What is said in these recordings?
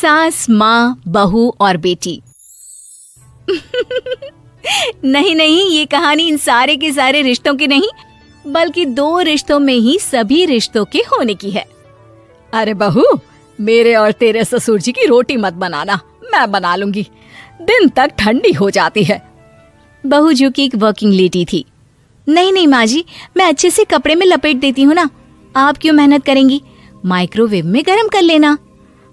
सास, माँ, बहू और बेटी। नहीं नहीं, ये कहानी इन सारे के सारे रिश्तों की नहीं, बल्कि 2 रिश्तों में ही सभी रिश्तों के होने की है। अरे बहू, मेरे और तेरे ससुर जी की रोटी मत बनाना, मैं बना लूंगी, दिन तक ठंडी हो जाती है। बहू जो कि एक वर्किंग लेडी थी। नहीं नहीं माँ जी, मैं अच्छे से कपड़े में लपेट देती हूँ ना, आप क्यों मेहनत करेंगी, माइक्रोवेव में गर्म कर लेना।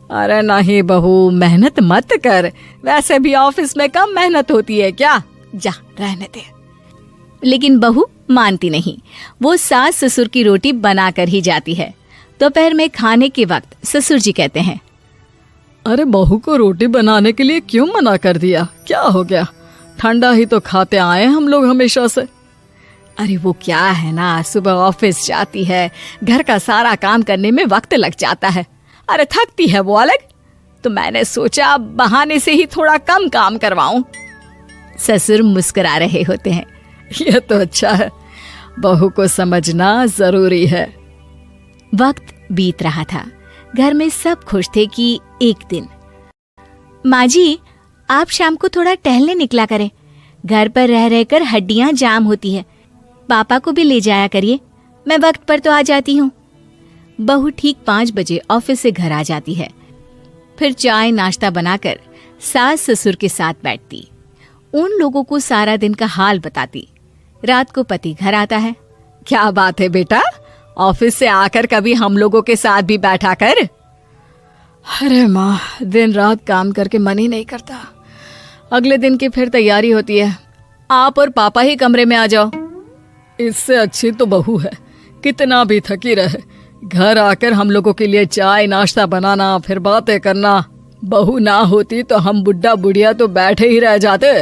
अरे नहीं बहू, मेहनत मत कर, वैसे भी ऑफिस में कम मेहनत होती है क्या, जा रहने दे। लेकिन बहू मानती नहीं, वो सास ससुर की रोटी बनाकर ही जाती है। दोपहर में खाने के वक्त ससुर जी कहते हैं, अरे बहू को रोटी बनाने के लिए क्यों मना कर दिया, क्या हो गया, ठंडा ही तो खाते आए हम लोग हमेशा से। अरे वो क्या है ना, सुबह ऑफिस जाती है, घर का सारा काम करने में वक्त लग जाता है, अरे थकती है वो अलग, तो मैंने सोचा बहाने से ही थोड़ा कम काम करवाऊं। ससुर मुस्कुरा रहे होते हैं, यह तो अच्छा है, बहू को समझना जरूरी है। वक्त बीत रहा था, घर में सब खुश थे कि एक दिन, माँ जी आप शाम को थोड़ा टहलने निकला करें, घर पर रह रहकर हड्डियां जाम होती है, पापा को भी ले जाया करिए, मैं वक्त पर तो आ जाती हूँ। बहू ठीक 5 बजे ऑफिस से घर आ जाती है, फिर चाय नाश्ता बनाकर सास ससुर के साथ बैठती, उन लोगों को सारा दिन का हाल बताती। रात को पति घर आता है, क्या बात है बेटा, ऑफिस से आकर कभी हम लोगों के साथ भी बैठा कर। अरे माँ, दिन रात काम करके मन ही नहीं करता, अगले दिन की फिर तैयारी होती है, आप और पापा ही कमरे में आ जाओ। इससे अच्छी तो बहू है, कितना भी थकी रहे, घर आकर हम लोगों के लिए चाय नाश्ता बनाना, फिर बातें करना, बहू ना होती तो हम बुढ़ा बुढ़िया तो बैठे ही रह जाते।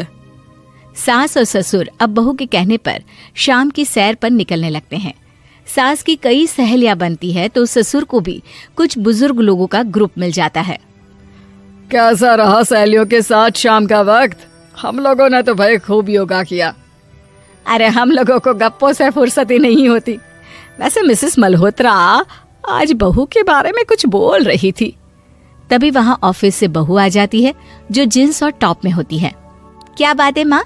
सास और ससुर अब बहू के कहने पर शाम की सैर पर निकलने लगते हैं। सास की कई सहेलियां बनती है तो ससुर को भी कुछ बुजुर्ग लोगों का ग्रुप मिल जाता है। कैसा रहा सहेलियों के साथ शाम का वक्त, हम लोगों ने तो भाई खूब योगा किया। अरे हम लोगों को गप्पों से फुर्सत ही नहीं होती। वैसे मिसेस मल्होत्रा आज बहू के बारे में कुछ बोल रही थी। तभी वहां ऑफिस से बहू आ जाती है जो जींस और टॉप में होती है। क्या बात है माँ,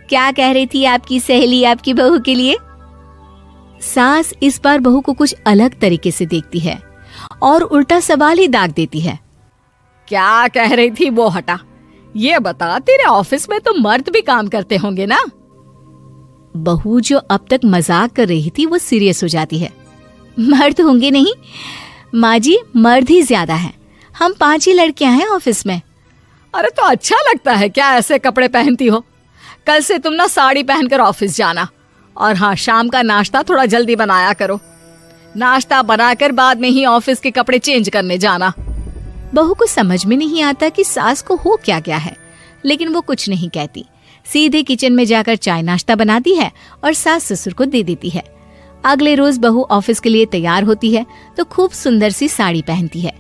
क्या कह रही थी आपकी सहेली आपकी बहू के लिए? सास इस बार बहू को कुछ अलग तरीके से देखती है और उल्टा सवाल ही दाग देती है। क्या कह रही थी वो हटा, ये बता, तेरे ऑफिस में तो मर्द भी काम करते होंगे ना? बहू जो अब तक मजाक कर रही थी वो सीरियस हो जाती है। मर्द होंगे नहीं माँ जी, मर्द ही ज्यादा है, हम 5 ही लड़कियां हैं ऑफिस में। अरे तो अच्छा लगता है क्या ऐसे कपड़े पहनती हो? कल से तुम ना साड़ी पहनकर ऑफिस जाना, और हाँ, शाम का नाश्ता थोड़ा जल्दी बनाया करो, नाश्ता बनाकर बाद में ही ऑफिस के कपड़े चेंज करने जाना। बहू को समझ में नहीं आता कि सास को हो क्या गया है, लेकिन वो कुछ नहीं कहती, सीधे किचन में जाकर चाय नाश्ता बनाती है और सास ससुर को दे देती है। अगले रोज बहू ऑफिस के लिए तैयार होती है तो खूब सुंदर सी साड़ी पहनती है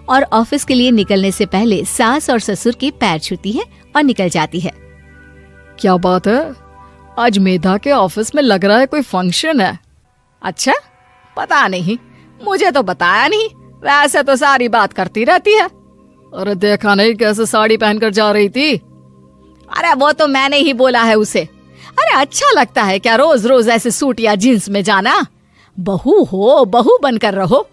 और ऑफिस के लिए निकलने से पहले सास और ससुर के पैर छूती है और निकल जाती है। क्या बात है, आज मेधा के ऑफिस में लग रहा है कोई फंक्शन है। अच्छा, पता नहीं, मुझे तो बताया नहीं, वैसे तो सारी बात करती रहती है। अरे देखा नहीं कैसे साड़ी पहनकर जा रही थी? अरे वो तो मैंने ही बोला है उसे। अरे अच्छा लगता है क्या रोज रोज ऐसे सूट या जींस में जाना? बहू हो, बहू बनकर रहो,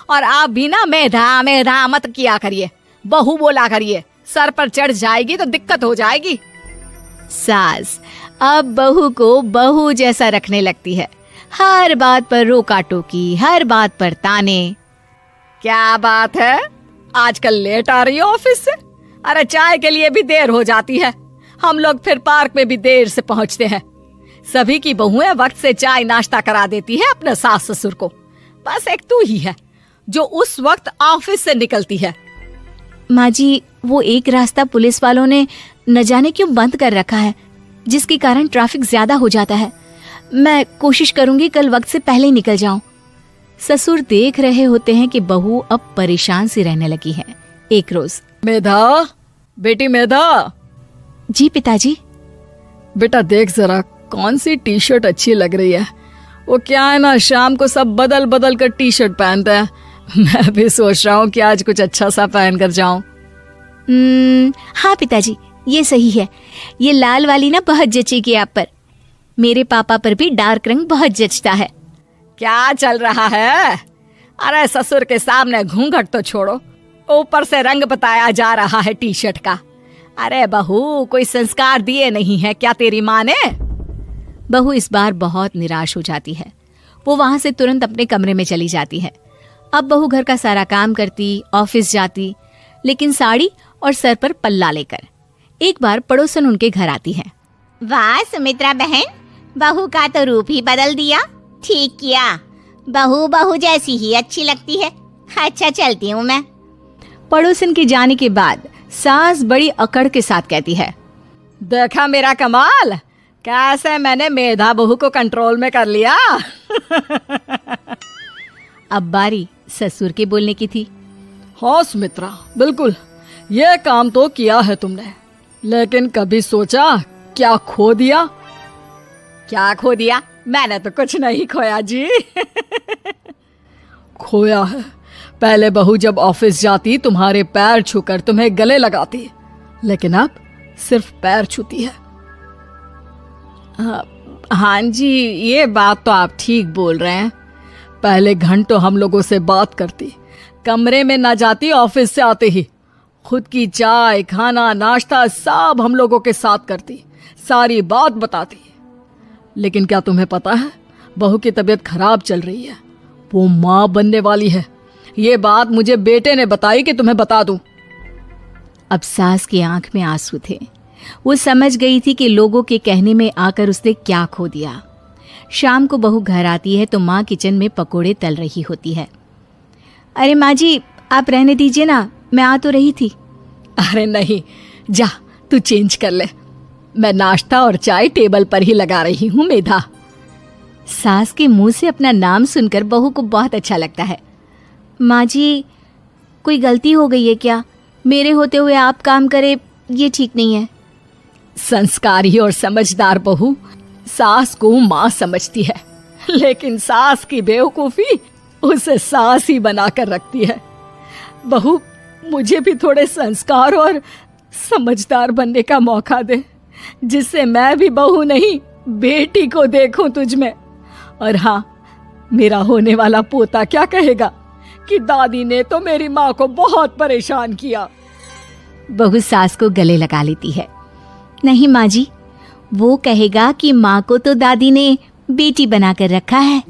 और आप भी ना मेधा मेधा मत किया करिए, बहू बोला करिए, सर पर चढ़ जाएगी तो दिक्कत हो जाएगी। सास अब बहू को बहू जैसा रखने लगती है, हर बात पर रोका टोकी, हर बात पर ताने। क्या बात है, आजकल लेट आ रही है ऑफिस से? अरे चाय के लिए भी देर हो जाती है, हम लोग फिर पार्क में भी देर से पहुंचते हैं। सभी की बहुएं वक्त से चाय नाश्ता करा देती है अपने सास ससुर को, बस एक तू ही है जो उस वक्त ऑफिस से निकलती है। माँ जी, वो एक रास्ता पुलिस वालों ने न जाने क्यों बंद कर रखा है, जिसके कारण ट्रैफिक ज्यादा हो जाता है। मैं कोशिश करूंगी कल वक्त से पहले निकल जाऊं। ससुर देख रहे होते हैं कि बहू अब परेशान सी रहने लगी है। एक रोज, मेधा, बेटी मेधा। जी पिताजी। बेटा देख जरा कौन सी टी शर्ट अच्छी लग रही है। वो क्या है ना, शाम को सब बदल बदल कर टी शर्ट पहनते हैं, मैं भी सोच रहा हूँ कि आज कुछ अच्छा सा पहन कर जाऊं। हाँ पिताजी, ये सही है। ये लाल वाली ना बहुत जचेगी आप पर। मेरे पापा पर भी डार्क रंग बहुत जचता है। क्या चल रहा है? अरे ससुर के सामने घूंघट तो छोड़ो, ऊपर से रंग बताया जा रहा है टी शर्ट का। अरे बहू, कोई संस्कार दिए नहीं है क्या तेरी माँ ने? बहू इस बार बहुत निराश हो जाती है। वो वहां से तुरंत अपने कमरे में चली जाती है। अब बहू घर का सारा काम करती, ऑफिस जाती, लेकिन साड़ी और सर पर पल्ला लेकर। एक बार पड़ोसन उनके घर आती है। वाह सुमित्रा बहन, बहू का तो रूप ही बदल दिया। ठीक किया, बहू बहू जैसी ही अच्छी लगती है। अच्छा चलती हूँ मैं। पड़ोसन के जाने के बाद सास बड़ी अकड़ के साथ कहती है, देखा मेरा कमाल, कैसे मैंने मेधा बहू को कंट्रोल में कर लिया। अब बारी ससुर के बोलने की थी। हाँ सुमित्रा, बिल्कुल, ये काम तो किया है तुमने, लेकिन कभी सोचा क्या खो दिया? क्या खो दिया? मैंने तो कुछ नहीं खोया जी। खोया है, पहले बहू जब ऑफिस जाती तुम्हारे पैर छूकर तुम्हें गले लगाती, लेकिन अब सिर्फ पैर छूती है। हाँ जी, ये बात तो आप ठीक बोल रहे हैं। पहले घंटों हम लोगों से बात करती, कमरे में ना जाती, ऑफिस से आते ही खुद की चाय, खाना, नाश्ता सब हम लोगों के साथ करती, सारी बात बताती। लेकिन क्या तुम्हें पता है, बहू की तबीयत खराब चल रही है, वो माँ बनने वाली है। ये बात मुझे बेटे ने बताई कि तुम्हें बता दूं। अब सास की आंख में आंसू थे। वो समझ गई थी कि लोगों के कहने में आकर उसने क्या खो दिया। शाम को बहू घर आती है तो माँ किचन में पकोड़े तल रही होती है। अरे माँ जी, आप रहने दीजिए ना, मैं आ तो रही थी। अरे नहीं, जा तू चेंज कर ले, मैं नाश्ता और चाय टेबल पर ही लगा रही हूँ मेधा। सास के मुंह से अपना नाम सुनकर बहू को बहुत अच्छा लगता है। माँ जी, कोई गलती हो गई है क्या? मेरे होते हुए आप काम करे, ये ठीक नहीं है। संस्कारी और समझदार बहू सास को माँ समझती है, लेकिन सास की बेवकूफी उसे सास ही बनाकर रखती है। बहू, मुझे भी थोड़े संस्कार और समझदार बनने का मौका दे, जिससे मैं भी बहू नहीं बेटी को देखूं तुझ में। और हाँ, मेरा होने वाला पोता क्या कहेगा कि दादी ने तो मेरी माँ को बहुत परेशान किया। बहू सास को गले लगा लेती है। नहीं माँ जी, वो कहेगा कि माँ को तो दादी ने बेटी बनाकर रखा है।